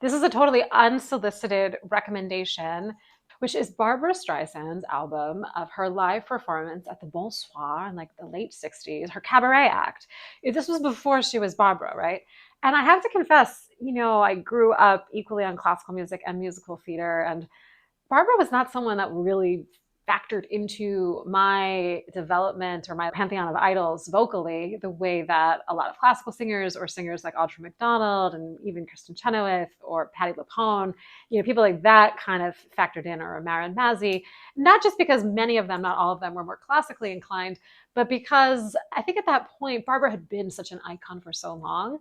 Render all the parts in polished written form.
This is a totally unsolicited recommendation, which is Barbara Streisand's album of her live performance at the Bon Soir in like the late 60s, her cabaret act. This was before she was Barbara, right? And I have to confess, I grew up equally on classical music and musical theater, and Barbara was not someone that really factored into my development or my pantheon of idols vocally the way that a lot of classical singers or singers like Audra McDonald and even Kristen Chenoweth or Patti LuPone, people like that kind of factored in, or Marin Mazzi, not just because many of them, not all of them, were more classically inclined, but because I think at that point, Barbara had been such an icon for so long.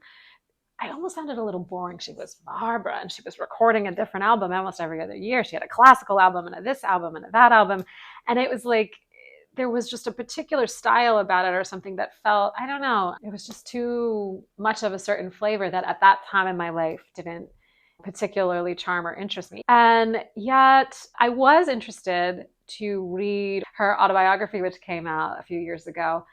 I almost found it a little boring. She was Barbara and she was recording a different album almost every other year. She had a classical album and a this album and a that album. And it was like there was just a particular style about it or something that felt, I don't know, it was just too much of a certain flavor that at that time in my life didn't particularly charm or interest me. And yet I was interested to read her autobiography, which came out a few years ago.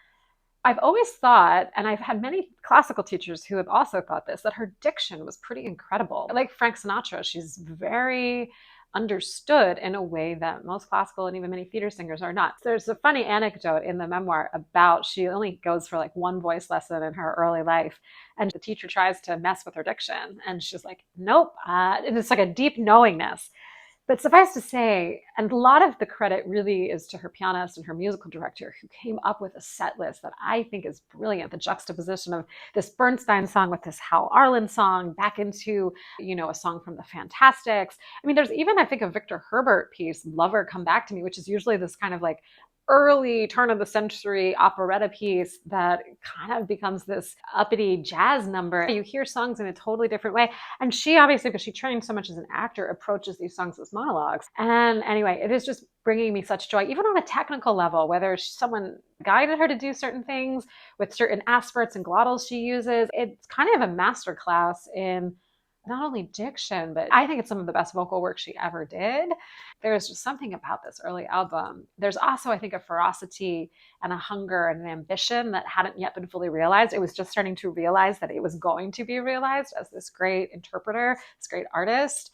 I've always thought, and I've had many classical teachers who have also thought this, that her diction was pretty incredible. Like Frank Sinatra, she's very understood in a way that most classical and even many theater singers are not. There's a funny anecdote in the memoir about she only goes for like one voice lesson in her early life, and the teacher tries to mess with her diction, and she's like, nope. And it's like a deep knowingness. But suffice to say, and a lot of the credit really is to her pianist and her musical director, who came up with a set list that I think is brilliant. The juxtaposition of this Bernstein song with this Hal Arlen song back into, a song from the Fantastics. I mean, there's even, I think, a Victor Herbert piece, Lover Come Back to Me, which is usually this kind of like early turn of the century operetta piece that kind of becomes this uppity jazz number. You hear songs in a totally different way. And she obviously, because she trained so much as an actor, approaches these songs as monologues. And anyway, it is just bringing me such joy, even on a technical level, whether someone guided her to do certain things with certain aspirates and glottals she uses. It's kind of a masterclass in not only diction, but I think it's some of the best vocal work she ever did. There's just something about this early album. There's also, I think, a ferocity and a hunger and an ambition that hadn't yet been fully realized. It was just starting to realize that it was going to be realized as this great interpreter, this great artist.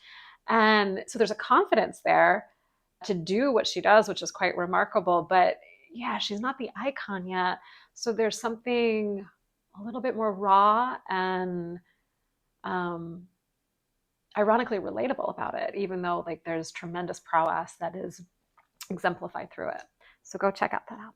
And so there's a confidence there to do what she does, which is quite remarkable. But yeah, she's not the icon yet. So there's something a little bit more raw and ironically relatable about it, even though like there's tremendous prowess that is exemplified through it. So go check out that album.